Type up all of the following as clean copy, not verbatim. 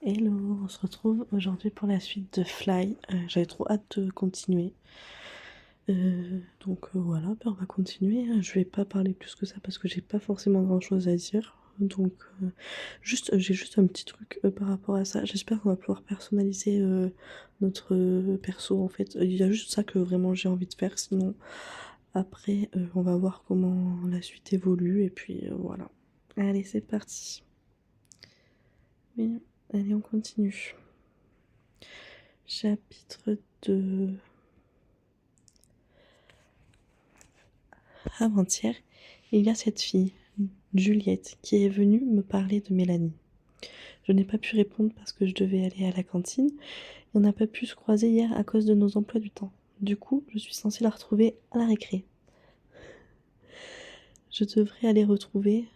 Hello, on se retrouve aujourd'hui pour la suite de Fly. J'avais trop hâte de continuer. Voilà, on va continuer. Je vais pas parler plus que ça parce que j'ai pas forcément grand chose à dire. J'ai juste un petit truc par rapport à ça. J'espère qu'on va pouvoir personnaliser notre perso en fait. Il y a juste ça que vraiment j'ai envie de faire. Sinon, après, on va voir comment la suite évolue. Et puis voilà. Allez, c'est parti. Oui, allez, on continue. Chapitre 2. Avant-hier, il y a cette fille, Juliette, qui est venue me parler de Mélanie. Je n'ai pas pu répondre parce que je devais aller à la cantine et on n'a pas pu se croiser hier à cause de nos emplois du temps. Du coup, je suis censée la retrouver à la récré. Je devrais aller retrouver...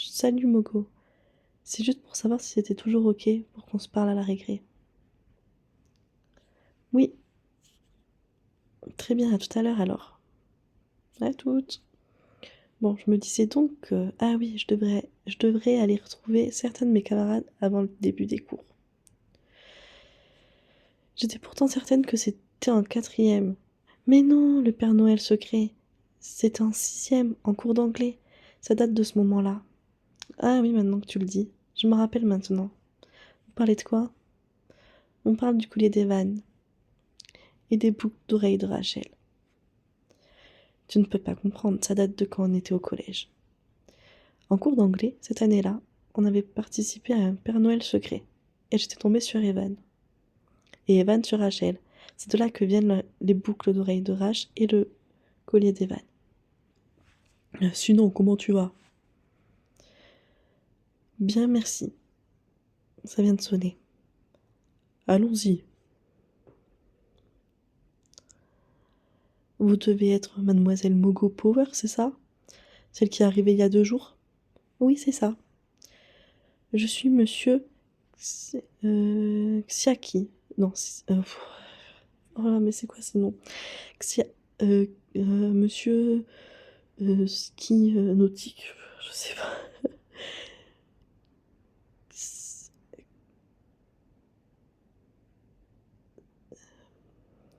Salut Mogo. C'est juste pour savoir si c'était toujours ok pour qu'on se parle à la récré. Oui. Très bien, à tout à l'heure alors. À toutes. Bon, je me disais donc que... Ah oui, je devrais aller retrouver certains de mes camarades avant le début des cours. J'étais pourtant certaine que c'était en quatrième. Mais non, le Père Noël secret. C'était en sixième, en cours d'anglais. Ça date de ce moment-là. Ah oui, maintenant que tu le dis. Je me rappelle maintenant. Vous parlez de quoi? On parle du collier d'Evan et des boucles d'oreilles de Rachel. Tu ne peux pas comprendre, ça date de quand on était au collège. En cours d'anglais, cette année-là, on avait participé à un Père Noël secret. Et j'étais tombée sur Evan. Et Evan sur Rachel. C'est de là que viennent les boucles d'oreilles de Rach et le collier d'Evan. Sinon, comment tu vas? Bien, merci. Ça vient de sonner. Allons-y. Vous devez être mademoiselle Mogo Power, c'est ça? Celle qui est arrivée il y a 2 jours? Oui, c'est ça. Je suis monsieur Xiaki. Non, oh là, mais c'est quoi ce nom? Xia... Monsieur Ski Nautique. Je sais pas.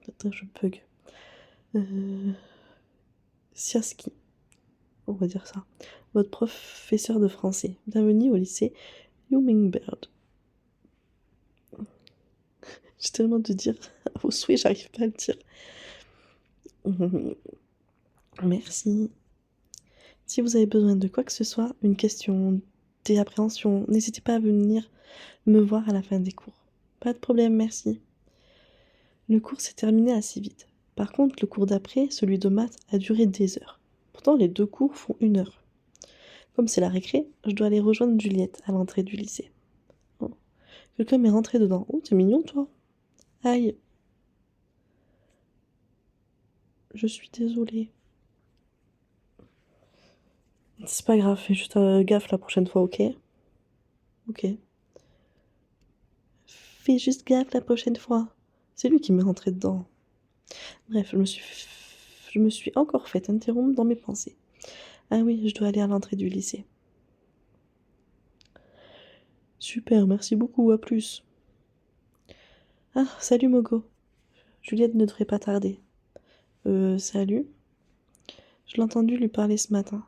Attends, je bug. Siaski. On va dire ça. Votre professeur de français. Bienvenue au lycée Hummingbird. J'ai tellement de dire au souhait, j'arrive pas à le dire. Merci. Si vous avez besoin de quoi que ce soit, une question, des appréhensions, n'hésitez pas à venir me voir à la fin des cours. Pas de problème, merci. Le cours s'est terminé assez vite. Par contre, le cours d'après, celui de maths, a duré des heures. Pourtant, les 2 cours font 1 heure. Comme c'est la récré, je dois aller rejoindre Juliette à l'entrée du lycée. Oh. Quelqu'un m'est rentré dedans. Oh, t'es mignon, toi. Aïe. Je suis désolée. C'est pas grave, fais juste gaffe la prochaine fois, ok? Ok. Fais juste gaffe la prochaine fois. C'est lui qui m'est rentré dedans. Bref, je me suis encore fait interrompre dans mes pensées. Ah oui, je dois aller à l'entrée du lycée. Super, merci beaucoup, à plus. Ah, salut Mogo. Juliette ne devrait pas tarder. Salut. Je l'ai entendu lui parler ce matin.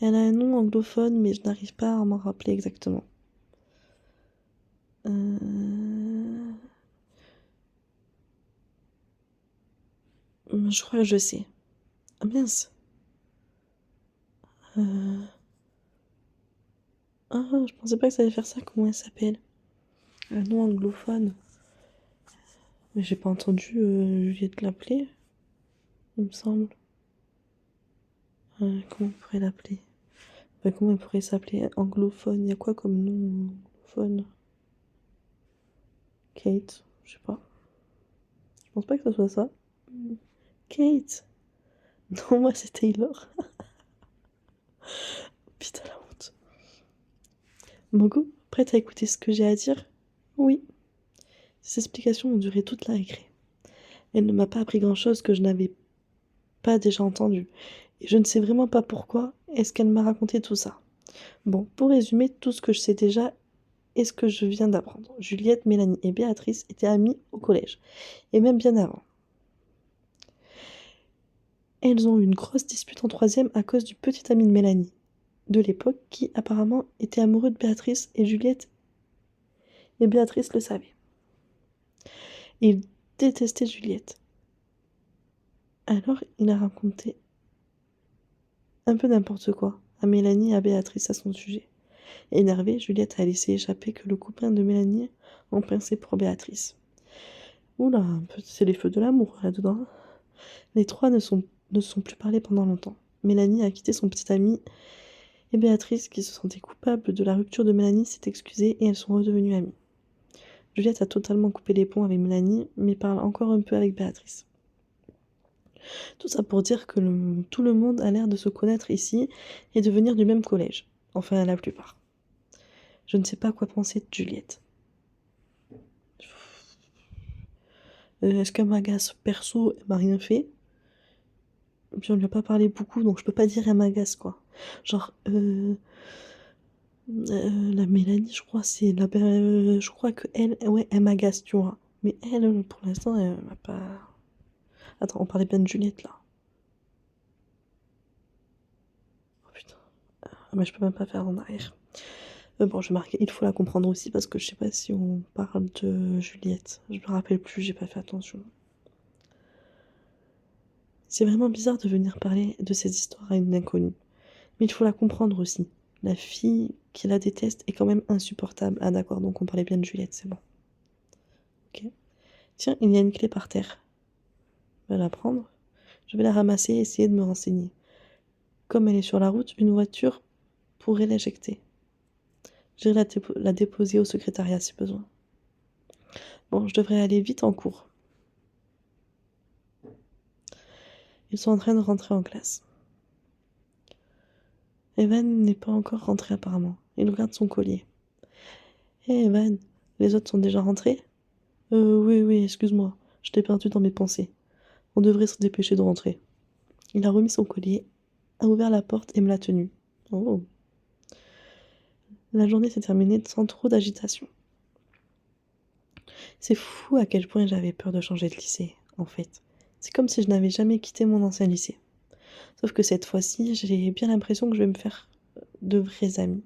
Elle a un nom anglophone, mais je n'arrive pas à m'en rappeler exactement. Je crois que je sais. Ah mince. Ah, je pensais pas que ça allait faire ça. Comment elle s'appelle? Un nom anglophone. Mais j'ai pas entendu Juliette l'appeler, il me semble. Comment on pourrait l'appeler? Enfin, comment elle pourrait s'appeler? Anglophone, il y a quoi comme nom anglophone? Kate, je sais pas. Je pense pas que ce soit ça. Kate! Non, moi c'est Taylor. Putain, la honte. Mogo, prête à écouter ce que j'ai à dire? Oui. Ces explications ont duré toute la récré. Elle ne m'a pas appris grand-chose que je n'avais pas déjà entendu. Et je ne sais vraiment pas pourquoi est-ce qu'elle m'a raconté tout ça. Bon, pour résumer tout ce que je sais déjà est ce que je viens d'apprendre. Juliette, Mélanie et Béatrice étaient amies au collège, et même bien avant. Elles ont eu une grosse dispute en troisième à cause du petit ami de Mélanie, de l'époque, qui apparemment était amoureux de Béatrice et Juliette, et Béatrice le savait. Il détestait Juliette. Alors il a raconté un peu n'importe quoi à Mélanie et à Béatrice à son sujet. Énervée, Juliette a laissé échapper que le copain de Mélanie en pinçait pour Béatrice. Oula, c'est les feux de l'amour là-dedans. Les trois ne se sont plus parlé pendant longtemps. Mélanie a quitté son petit ami et Béatrice, qui se sentait coupable de la rupture de Mélanie, s'est excusée et elles sont redevenues amies. Juliette a totalement coupé les ponts avec Mélanie, mais parle encore un peu avec Béatrice. Tout ça pour dire que tout le monde a l'air de se connaître ici et de venir du même collège. Enfin, la plupart. Je ne sais pas quoi penser de Juliette. Est-ce qu'elle m'agace perso? Elle m'a rien fait. Et puis on lui a pas parlé beaucoup, donc je peux pas dire elle m'agace, quoi. Genre, la Mélanie, je crois, je crois que elle, ouais, elle m'agace, tu vois. Mais elle, pour l'instant, elle m'a pas... Attends, on parlait bien de Juliette, là. Oh putain. Ah, mais je peux même pas faire en arrière. Bon, je vais marquer, il faut la comprendre aussi, parce que je sais pas si on parle de Juliette. Je me rappelle plus, j'ai pas fait attention. C'est vraiment bizarre de venir parler de ces histoires à une inconnue. Mais il faut la comprendre aussi. La fille qui la déteste est quand même insupportable. Ah d'accord, donc on parlait bien de Juliette, c'est bon. Ok. Tiens, il y a une clé par terre. Je vais la prendre. Je vais la ramasser et essayer de me renseigner. Comme elle est sur la route, une voiture pourrait l'éjecter. J'irai la déposer au secrétariat si besoin. Bon, je devrais aller vite en cours. Ils sont en train de rentrer en classe. Evan n'est pas encore rentré apparemment. Il regarde son collier. Hé Evan, les autres sont déjà rentrés? Oui, excuse-moi. Je t'ai perdu dans mes pensées. On devrait se dépêcher de rentrer. Il a remis son collier, a ouvert la porte et me l'a tenu. Oh. La journée s'est terminée sans trop d'agitation. C'est fou à quel point j'avais peur de changer de lycée, en fait. C'est comme si je n'avais jamais quitté mon ancien lycée. Sauf que cette fois-ci, j'ai bien l'impression que je vais me faire de vrais amis.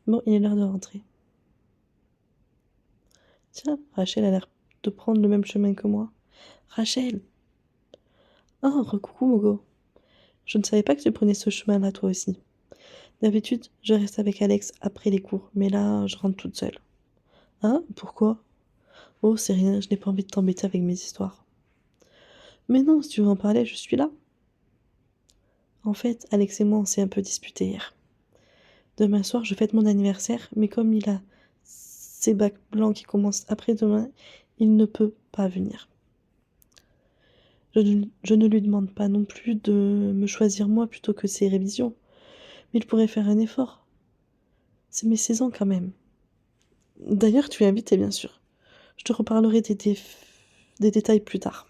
Bon, il est l'heure de rentrer. Tiens, Rachel a l'air de prendre le même chemin que moi. Rachel! Oh, recoucou, Mogo. Je ne savais pas que tu prenais ce chemin-là, toi aussi. D'habitude, je reste avec Alex après les cours, mais là, je rentre toute seule. Hein? Pourquoi? Oh, c'est rien, je n'ai pas envie de t'embêter avec mes histoires. Mais non, si tu veux en parler, je suis là. En fait, Alex et moi, on s'est un peu disputés hier. Demain soir, je fête mon anniversaire, mais comme il a ses bacs blancs qui commencent après-demain, il ne peut pas venir. Je ne lui demande pas non plus de me choisir moi plutôt que ses révisions, mais il pourrait faire un effort. C'est mes 16 ans quand même. D'ailleurs, tu es invité, bien sûr. Je te reparlerai des détails plus tard.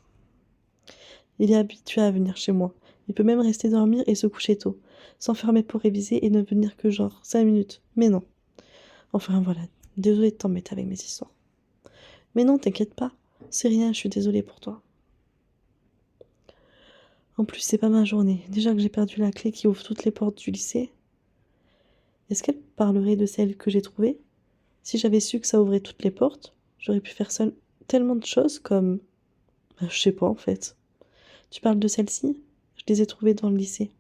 Il est habitué à venir chez moi. Il peut même rester dormir et se coucher tôt, s'enfermer pour réviser et ne venir que genre 5 minutes. Mais non. Enfin voilà, désolée de t'embêter avec mes histoires. Mais non, t'inquiète pas. C'est rien, je suis désolée pour toi. En plus, c'est pas ma journée. Déjà que j'ai perdu la clé qui ouvre toutes les portes du lycée. Est-ce qu'elle parlerait de celle que j'ai trouvée? Si j'avais su que ça ouvrait toutes les portes, j'aurais pu faire seule tellement de choses comme... je sais pas en fait. Tu parles de celle-ci? Je les ai trouvées dans le lycée.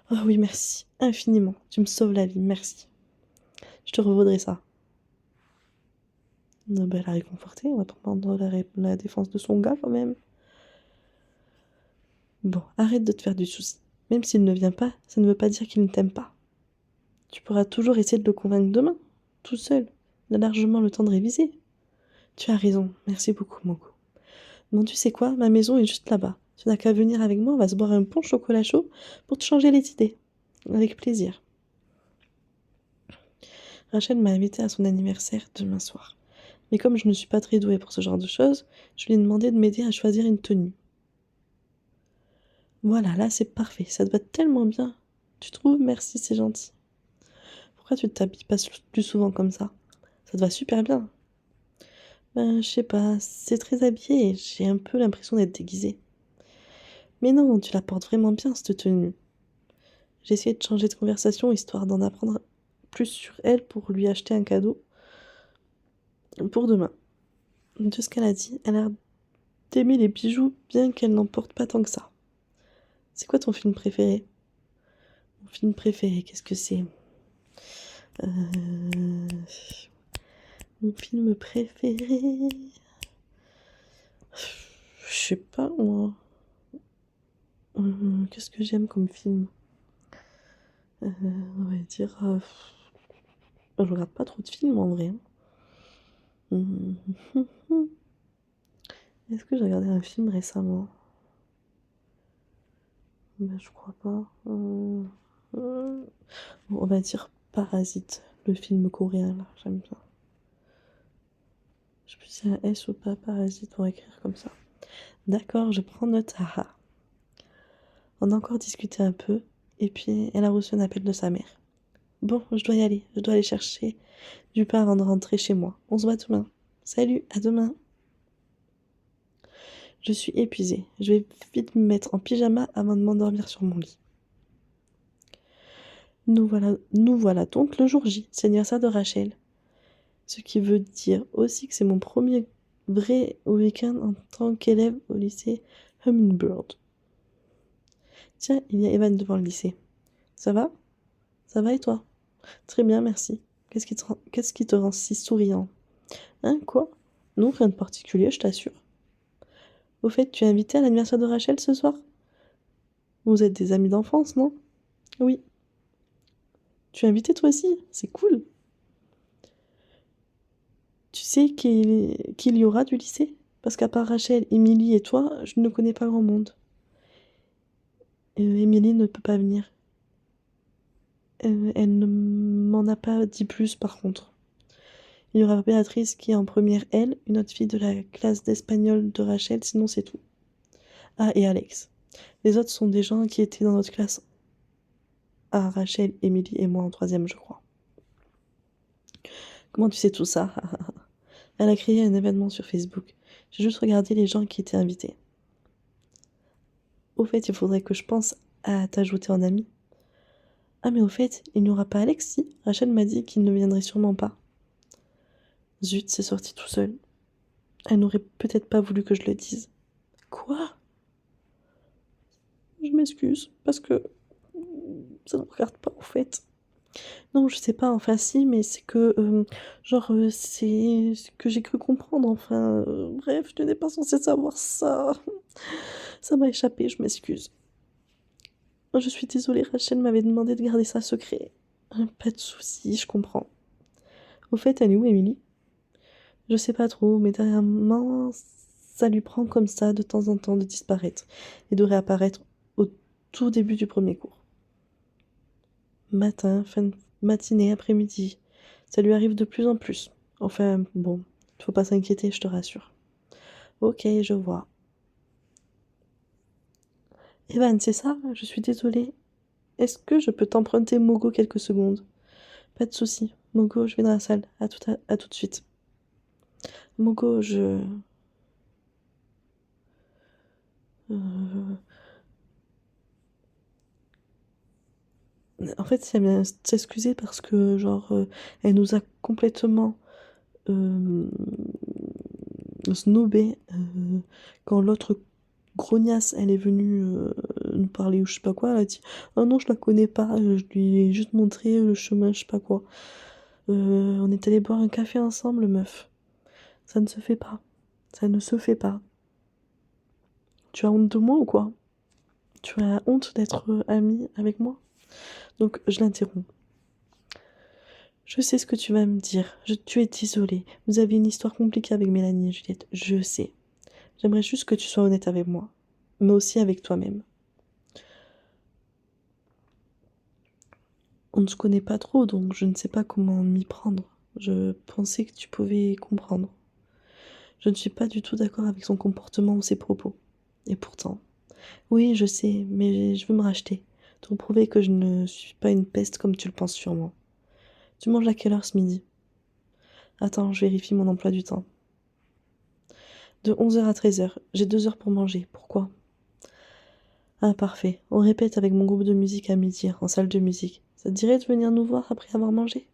Ah oui, merci. Infiniment. Tu me sauves la vie, merci. Je te revaudrai ça. Non, bah, elle a réconforté, on va pas prendre la défense de son gars quand même. Bon, arrête de te faire du souci. Même s'il ne vient pas, ça ne veut pas dire qu'il ne t'aime pas. Tu pourras toujours essayer de le convaincre demain, tout seul. Il a largement le temps de réviser. Tu as raison, merci beaucoup, Moko. Bon, tu sais quoi, ma maison est juste là-bas. Tu n'as qu'à venir avec moi, on va se boire un bon chocolat chaud pour te changer les idées. Avec plaisir. Rachel m'a invitée à son anniversaire demain soir. Mais comme je ne suis pas très douée pour ce genre de choses, je lui ai demandé de m'aider à choisir une tenue. Voilà, là c'est parfait, ça te va tellement bien. Tu trouves? Merci, c'est gentil. Pourquoi tu ne t'habilles pas plus souvent comme ça? Ça te va super bien. Ben, je sais pas, c'est très habillé et j'ai un peu l'impression d'être déguisée. Mais non, tu la portes vraiment bien, cette tenue. J'ai essayé de changer de conversation histoire d'en apprendre plus sur elle pour lui acheter un cadeau pour demain. De ce qu'elle a dit, elle a l'air d'aimer les bijoux bien qu'elle n'en porte pas tant que ça. C'est quoi ton film préféré? Mon film préféré, qu'est-ce que c'est? Euh, Mon film préféré. Je sais pas, moi. Qu'est-ce que j'aime comme film? On va dire. Je regarde pas trop de films en vrai. Hum, Est-ce que j'ai regardé un film récemment? Ben, je crois pas. On va dire Parasite, le film coréen là, j'aime bien. Je sais plus si c'est un S ou pas, Parasite, on va écrire comme ça. D'accord, je prends note. Ah, ah. On a encore discuté un peu, et puis elle a reçu un appel de sa mère. Bon, je dois y aller, je dois aller chercher du pain avant de rentrer chez moi. On se voit demain. Salut, à demain. Je suis épuisée, je vais vite me mettre en pyjama avant de m'endormir sur mon lit. Nous voilà donc le jour J, c'est l'anniversaire de Rachel. Ce qui veut dire aussi que c'est mon premier vrai week-end en tant qu'élève au lycée Hummingbird. Tiens, il y a Evan devant le lycée. Ça va? Ça va et toi? Très bien, merci. Qu'est-ce qui te rend si souriant? Hein, quoi? Non, rien de particulier, je t'assure. Au fait, tu es invité à l'anniversaire de Rachel ce soir? Vous êtes des amis d'enfance, non? Oui. Tu es invité toi aussi? C'est cool. Tu sais qu'il y aura du lycée? Parce qu'à part Rachel, Émilie et toi, je ne connais pas grand monde. Émilie ne peut pas venir. Elle ne m'en a pas dit plus par contre. Il y aura Béatrice qui est en première L, une autre fille de la classe d'espagnol de Rachel, sinon c'est tout. Ah, et Alex. Les autres sont des gens qui étaient dans notre classe. Ah, Rachel, Émilie et moi en troisième, je crois. Comment tu sais tout ça? Elle a créé un événement sur Facebook. J'ai juste regardé les gens qui étaient invités. Au fait, il faudrait que je pense à t'ajouter en ami. Ah, mais au fait, il n'y aura pas Alex, si? Rachel m'a dit qu'il ne viendrait sûrement pas. Zut, c'est sorti tout seul. Elle n'aurait peut-être pas voulu que je le dise. Quoi? Je m'excuse, parce que ça ne me regarde pas, en fait. Non, je sais pas, enfin si, mais c'est que, c'est ce que j'ai cru comprendre, enfin, bref, tu n'es pas censé savoir ça. Ça m'a échappé, je m'excuse. Je suis désolée, Rachel m'avait demandé de garder ça secret. Pas de soucis, je comprends. Au fait, elle est où, Émilie? Je sais pas trop, mais dernièrement, ça lui prend comme ça de temps en temps de disparaître et de réapparaître au tout début du premier cours. Matin, fin de matinée, après-midi. Ça lui arrive de plus en plus. Enfin, bon, faut pas s'inquiéter, je te rassure. Ok, je vois. Evan, c'est ça? Je suis désolée. Est-ce que je peux t'emprunter Mogo quelques secondes? Pas de souci. Mogo, je vais dans la salle. À tout de suite. Mogo, euh, En fait, elle vient s'excuser parce que, elle nous a complètement snobé quand l'autre grognasse, elle est venue nous parler ou je sais pas quoi, elle a dit «Ah non, je la connais pas, je lui ai juste montré le chemin, je sais pas quoi. On est allé boire un café ensemble, meuf. Ça ne se fait pas. Ça ne se fait pas. Tu as honte de moi ou quoi? Tu as honte d'être amie avec moi?» Donc, je l'interromps. Je sais ce que tu vas me dire. Tu es désolée. Vous avez une histoire compliquée avec Mélanie et Juliette. Je sais. J'aimerais juste que tu sois honnête avec moi, mais aussi avec toi-même. On ne se connaît pas trop, donc je ne sais pas comment m'y prendre. Je pensais que tu pouvais comprendre. Je ne suis pas du tout d'accord avec son comportement ou ses propos. Et pourtant, oui, je sais, mais je veux me racheter. Te prouver que je ne suis pas une peste comme tu le penses sûrement. Tu manges à quelle heure ce midi? Attends, je vérifie mon emploi du temps. De 11h à 13h, j'ai 2 heures pour manger. Pourquoi? Ah, parfait. On répète avec mon groupe de musique à midi, en salle de musique. Ça te dirait de venir nous voir après avoir mangé?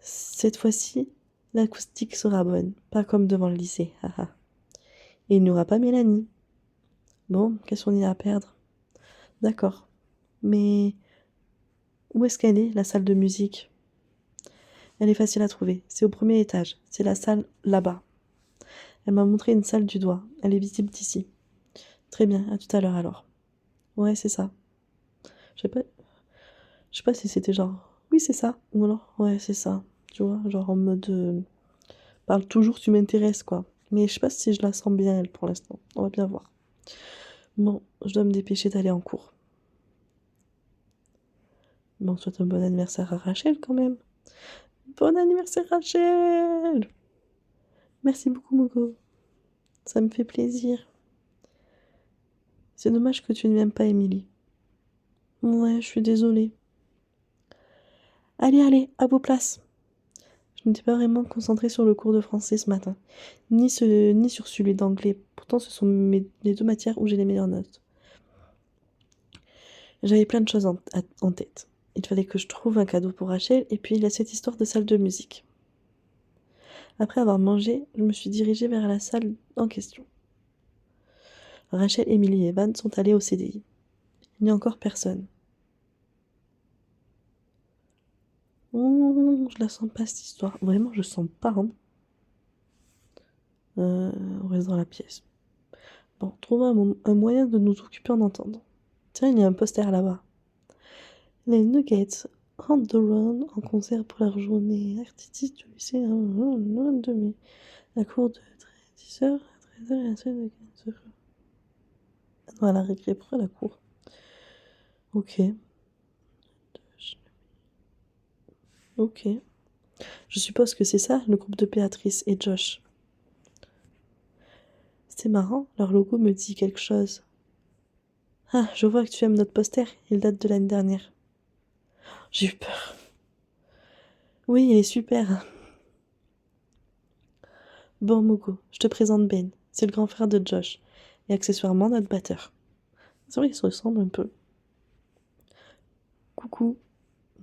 Cette fois-ci, l'acoustique sera bonne, pas comme devant le lycée, haha. Et il n'y aura pas Mélanie. Bon, qu'est-ce qu'on y a à perdre? D'accord. Mais où est-ce qu'elle est, la salle de musique? Elle est facile à trouver. C'est au premier étage. C'est la salle là-bas. Elle m'a montré une salle du doigt. Elle est visible d'ici. Très bien, à tout à l'heure alors. Ouais, c'est ça. Je sais pas, je sais pas si c'était genre, oui, c'est ça. Ou alors, ouais, c'est ça. Tu vois, genre en mode, parle toujours, tu m'intéresses, quoi. Mais je sais pas si je la sens bien, elle, pour l'instant. On va bien voir. Bon, je dois me dépêcher d'aller en cours. Bon, souhaite un bon anniversaire à Rachel quand même. Bon anniversaire, Rachel! Merci beaucoup, Mogo. Ça me fait plaisir. C'est dommage que tu ne m'aimes pas, Émilie. Ouais, je suis désolée. Allez, allez, à vos places. Je n'étais pas vraiment concentrée sur le cours de français ce matin, ni sur celui d'anglais. Pourtant, ce sont les deux matières où j'ai les meilleures notes. J'avais plein de choses en tête. Il fallait que je trouve un cadeau pour Rachel, et puis il y a cette histoire de salle de musique. Après avoir mangé, je me suis dirigée vers la salle en question. Rachel, Emily et Evan sont allés au CDI. Il n'y a encore personne. Oh, je la sens pas cette histoire. Vraiment, je sens pas. Hein. On reste dans la pièce. Bon, trouvons un moyen de nous occuper en entendant. Tiens, il y a un poster là-bas. Les Nuggets on the run en concert pour la journée artistique du lycée à 1h30. La cour de 10h à 13h et la salle de 15h. Ah non, à la récré, pourquoi la cour? Ok. Ok. Je suppose que c'est ça, le groupe de Béatrice et Josh. C'est marrant, leur logo me dit quelque chose. Ah, je vois que tu aimes notre poster, il date de l'année dernière. J'ai eu peur. Oui, il est super. Bon, Mogo, je te présente Ben. C'est le grand frère de Josh. Et accessoirement notre batteur. C'est vrai qu'ils se ressemblent un peu. Coucou.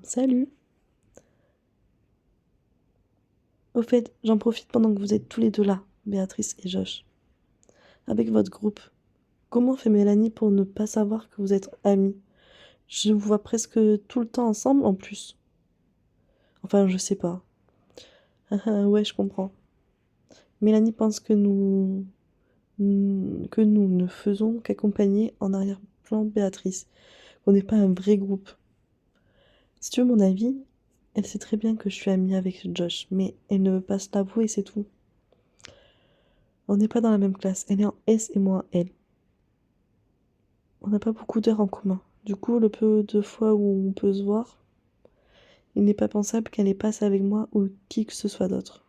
Salut. Au fait, j'en profite pendant que vous êtes tous les deux là, Béatrice et Josh. Avec votre groupe. Comment fait Mélanie pour ne pas savoir que vous êtes amis? Je vous vois presque tout le temps ensemble en plus. Enfin, je sais pas. Ah, ah, ouais, je comprends. Mélanie pense que nous ne faisons qu'accompagner en arrière-plan Béatrice, qu'on n'est pas un vrai groupe. Si tu veux mon avis, elle sait très bien que je suis amie avec Josh, mais elle ne veut pas se l'avouer, c'est tout. On n'est pas dans la même classe, elle est en S et moi en L. On n'a pas beaucoup d'heures en commun. Du coup, le peu de fois où on peut se voir, il n'est pas pensable qu'elle les passe avec moi ou qui que ce soit d'autre.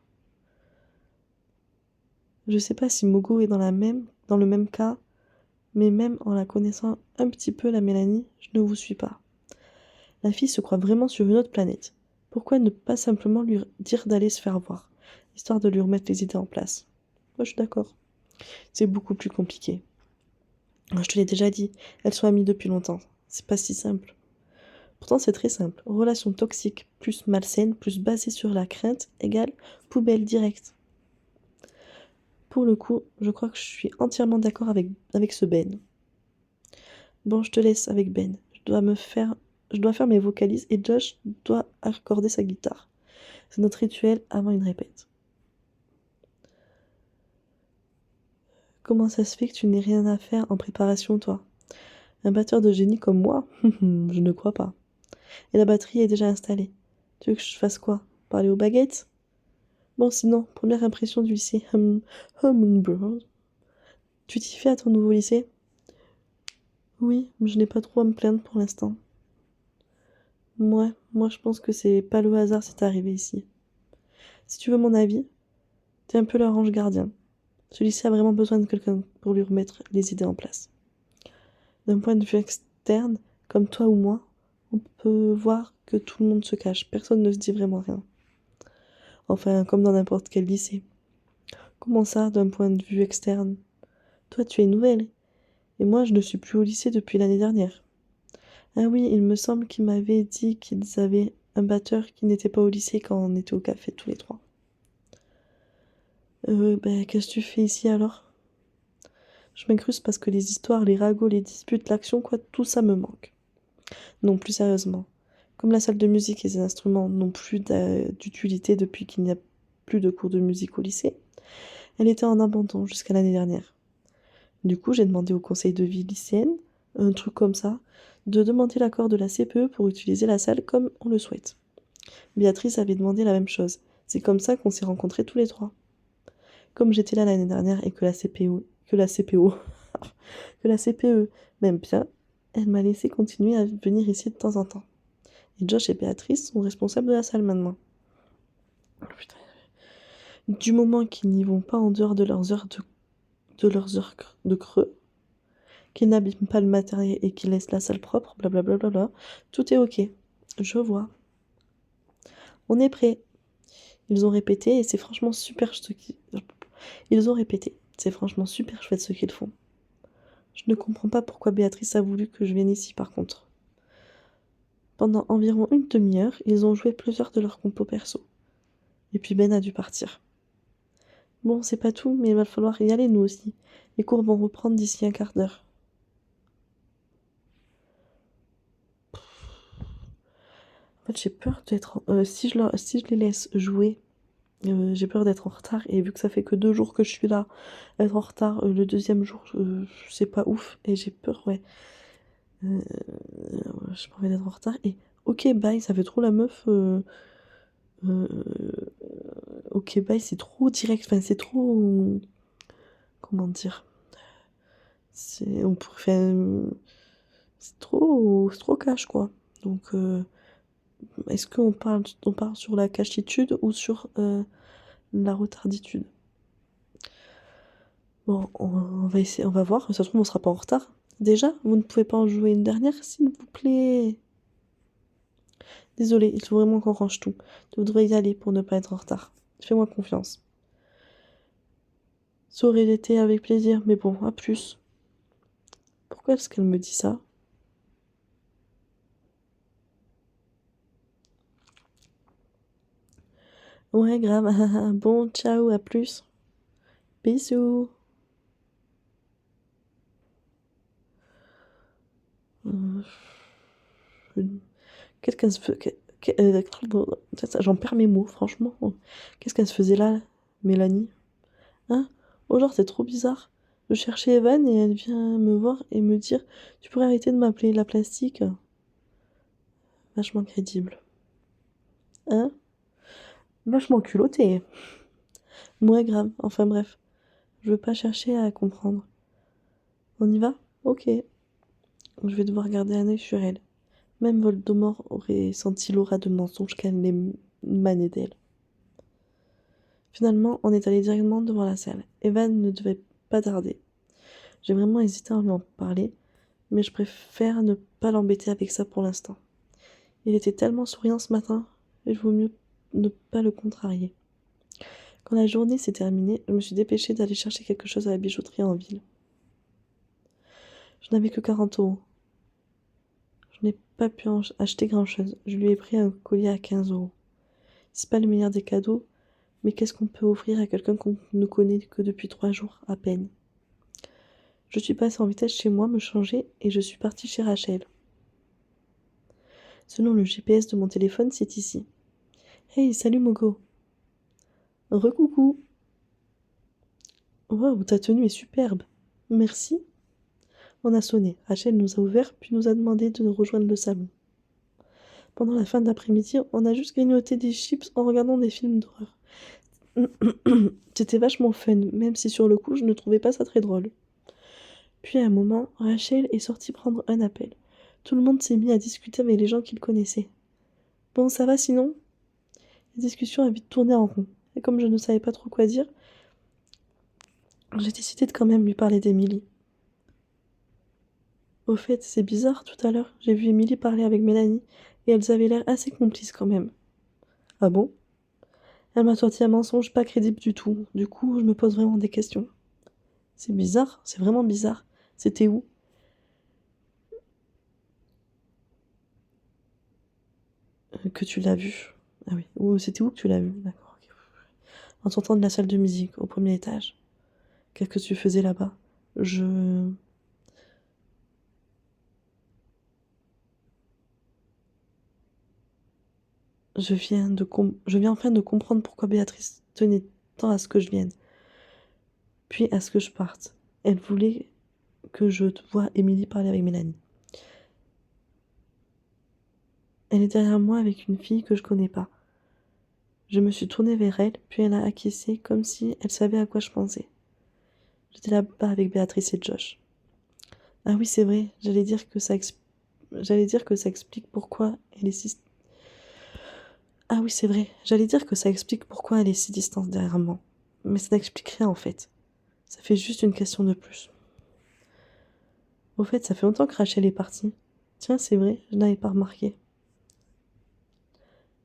Je sais pas si Mogo est dans le même cas, mais même en la connaissant un petit peu, la Mélanie, je ne vous suis pas. La fille se croit vraiment sur une autre planète. Pourquoi ne pas simplement lui dire d'aller se faire voir, histoire de lui remettre les idées en place? Moi, je suis d'accord. C'est beaucoup plus compliqué. Je te l'ai déjà dit, elles sont amies depuis longtemps. C'est pas si simple. Pourtant, c'est très simple. Relation toxique plus malsaine plus basée sur la crainte égale poubelle directe. Pour le coup, je crois que je suis entièrement d'accord avec ce Ben. Bon, je te laisse avec Ben. Je dois faire mes vocalises et Josh doit accorder sa guitare. C'est notre rituel avant une répète. Comment ça se fait que tu n'aies rien à faire en préparation, toi? Un batteur de génie comme moi? Je ne crois pas. Et la batterie est déjà installée. Tu veux que je fasse quoi? Parler aux baguettes? Bon, sinon, première impression du lycée. Hummingbird. Tu t'y fais à ton nouveau lycée? Oui, je n'ai pas trop à me plaindre pour l'instant. Moi je pense que c'est pas le hasard si t'es arrivé ici. Si tu veux mon avis, t'es un peu leur ange gardien. Ce lycée a vraiment besoin de quelqu'un pour lui remettre les idées en place. D'un point de vue externe, comme toi ou moi, on peut voir que tout le monde se cache, personne ne se dit vraiment rien. Enfin, comme dans n'importe quel lycée. Comment ça, d'un point de vue externe? Toi, tu es nouvelle, et moi, je ne suis plus au lycée depuis l'année dernière. Ah oui, il me semble qu'ils m'avaient dit qu'ils avaient un batteur qui n'était pas au lycée quand on était au café tous les trois. Ben, qu'est-ce que tu fais ici alors? Je m'incruste parce que les histoires, les ragots, les disputes, l'action, quoi, tout ça me manque. Non, plus sérieusement. Comme la salle de musique et les instruments n'ont plus d'utilité depuis qu'il n'y a plus de cours de musique au lycée, elle était en abandon jusqu'à l'année dernière. Du coup, j'ai demandé au conseil de vie lycéenne, un truc comme ça, de demander l'accord de la CPE pour utiliser la salle comme on le souhaite. Béatrice avait demandé la même chose. C'est comme ça qu'on s'est rencontrés tous les trois. Comme j'étais là l'année dernière et que la CPO, que la CPE m'aime bien, elle m'a laissé continuer à venir ici de temps en temps. Et Josh et Béatrice sont responsables de la salle maintenant. Oh, putain. Du moment qu'ils n'y vont pas en dehors de leurs heures de creux, qu'ils n'abîment pas le matériel et qu'ils laissent la salle propre, blablabla, tout est ok. Je vois. On est prêt. Ils ont répété et c'est franchement super Ils ont répété. C'est franchement super chouette ce qu'ils font. Je ne comprends pas pourquoi Béatrice a voulu que je vienne ici par contre. Pendant environ une demi-heure, ils ont joué plusieurs de leurs compos perso. Et puis Ben a dû partir. Bon, c'est pas tout, mais il va falloir y aller nous aussi. Les cours vont reprendre d'ici un quart d'heure. En fait, j'ai peur d'être... si je les laisse jouer, j'ai peur d'être en retard. Et vu que ça fait que 2 jours que je suis là, être en retard le deuxième jour, c'est pas ouf. Et j'ai peur, ouais. J'ai pas envie d'être en retard. Et ok, bye, ça fait trop la meuf. Euh, ok, bye, c'est trop direct. Enfin, c'est trop... Comment dire? On pourrait faire... c'est trop cash, quoi. Donc, est-ce on parle sur la cachitude ou sur la retarditude? Bon, on va essayer, on va voir. Ça se trouve, on sera pas en retard. Déjà, vous ne pouvez pas en jouer une dernière, s'il vous plaît? Désolée, il faut vraiment qu'on range tout. Vous devrez y aller pour ne pas être en retard. Fais-moi confiance. Ça aurait été avec plaisir, mais bon, à plus. Pourquoi est-ce qu'elle me dit ça? Ouais, grave. Bon, ciao, à plus. Bisous. Euh, Qu'est-ce qu'elle se fait... J'en perds mes mots, franchement. Qu'est-ce qu'elle se faisait là, Mélanie? Hein? Oh, genre, c'est trop bizarre. Je cherchais Evan et elle vient me voir et me dire: Tu pourrais arrêter de m'appeler la plastique? Vachement crédible. Hein? Vachement culotté. Ouais, grave. Enfin bref, je veux pas chercher à comprendre. On y va? Ok. Je vais devoir garder un œil sur elle. Même Voldemort aurait senti l'aura de mensonge qu'elle émanait d'elle. Finalement, on est allé directement devant la salle. Evan ne devait pas tarder. J'ai vraiment hésité à lui en parler, mais je préfère ne pas l'embêter avec ça pour l'instant. Il était tellement souriant ce matin, il vaut mieux ne pas le contrarier. Quand la journée s'est terminée, je me suis dépêchée d'aller chercher quelque chose à la bijouterie en ville. Je n'avais que 40 euros. Je n'ai pas pu acheter grand-chose. Je lui ai pris un collier à 15 euros. C'est pas le meilleur des cadeaux, mais qu'est-ce qu'on peut offrir à quelqu'un qu'on ne connaît que depuis 3 jours à peine? Je suis passée en vitesse chez moi me changer et je suis partie chez Rachel. Selon le GPS de mon téléphone, c'est ici. Hey, salut Mogo. Recoucou. Waouh, ta tenue est superbe. Merci. On a sonné. Rachel nous a ouvert, puis nous a demandé de nous rejoindre le salon. Pendant la fin de l'après-midi, on a juste grignoté des chips en regardant des films d'horreur. C'était vachement fun, même si sur le coup, je ne trouvais pas ça très drôle. Puis à un moment, Rachel est sortie prendre un appel. Tout le monde s'est mis à discuter avec les gens qu'il connaissait. Bon, ça va sinon? La discussion a vite tourné en rond. Et comme je ne savais pas trop quoi dire, j'ai décidé de quand même lui parler d'Emily. Au fait, c'est bizarre, tout à l'heure, j'ai vu Emily parler avec Mélanie, et elles avaient l'air assez complices quand même. Ah bon? Elle m'a sorti un mensonge pas crédible du tout. Du coup, je me pose vraiment des questions. C'est bizarre, c'est vraiment bizarre. C'était où? Que tu l'as vu? Ah oui. Ou c'était où que tu l'as vu? D'accord. Ok. En sortant de la salle de musique, au premier étage. Qu'est-ce que tu faisais là-bas? Je... Je viens enfin de comprendre pourquoi Béatrice tenait tant à ce que je vienne, puis à ce que je parte. Elle voulait que je voie Émilie parler avec Mélanie. Elle est derrière moi avec une fille que je connais pas. Je me suis tournée vers elle, puis elle a acquiescé comme si elle savait à quoi je pensais. J'étais là-bas avec Béatrice et Josh. Ah oui, c'est vrai, j'allais dire que ça explique pourquoi elle est si... Ah oui, c'est vrai, j'allais dire que ça explique pourquoi elle est si distante derrière moi. Mais ça n'explique rien en fait. Ça fait juste une question de plus. Au fait, ça fait longtemps que Rachel est partie. Tiens, c'est vrai, je n'avais pas remarqué.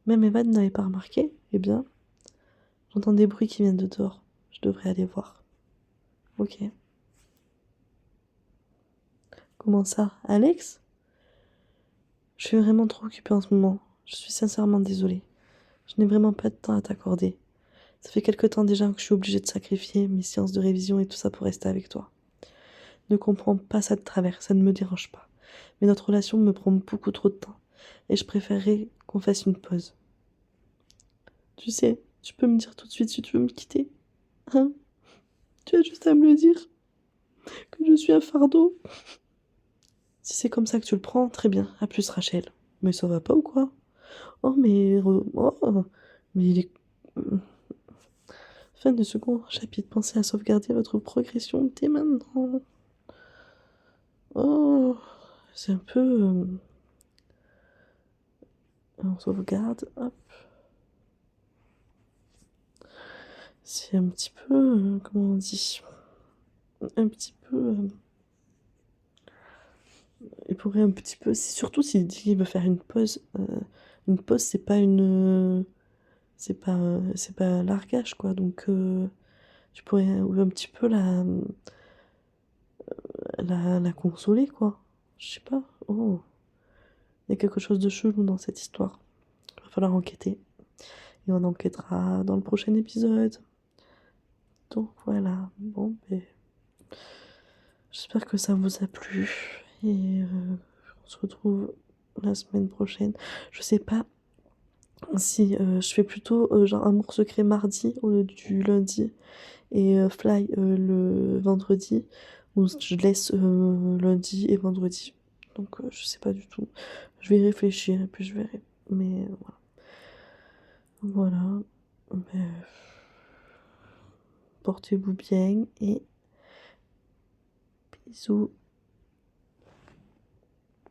Même Evan n'avait pas remarqué. Eh bien, j'entends des bruits qui viennent de dehors. Je devrais aller voir. Ok. Comment ça, Alex? Je suis vraiment trop occupée en ce moment. Je suis sincèrement désolée. Je n'ai vraiment pas de temps à t'accorder. Ça fait quelque temps déjà que je suis obligée de sacrifier mes séances de révision et tout ça pour rester avec toi. Ne comprends pas ça de travers, ça ne me dérange pas. Mais notre relation me prend beaucoup trop de temps. Et je préférerais qu'on fasse une pause. Tu sais, tu peux me dire tout de suite si tu veux me quitter. Hein? Tu as juste à me le dire. Que je suis un fardeau. Si c'est comme ça que tu le prends, très bien. À plus, Rachel. Mais ça va pas ou quoi? Oh, mais il est... Fin de second chapitre. Pensez à sauvegarder votre progression dès maintenant. Oh, c'est un peu... on sauvegarde. Hop. C'est un petit peu... comment on dit? Un petit peu... il pourrait un petit peu... Surtout s'il dit qu'il veut faire une pause. Une pause, c'est pas une... c'est pas un largage, quoi. Donc, tu pourrais un petit peu la consoler, quoi. Je sais pas. Oh, il y a quelque chose de chelou dans cette histoire. Il va falloir enquêter. Et on enquêtera dans le prochain épisode. Donc voilà. Bon, ben, j'espère que ça vous a plu. Et on se retrouve la semaine prochaine. Je sais pas si je fais plutôt genre Amour secret mardi au lieu du lundi et Fly le vendredi, ou je laisse lundi et vendredi. Donc je sais pas du tout. Je vais y réfléchir et puis je verrai. Mais voilà. Mais, portez-vous bien et bisous.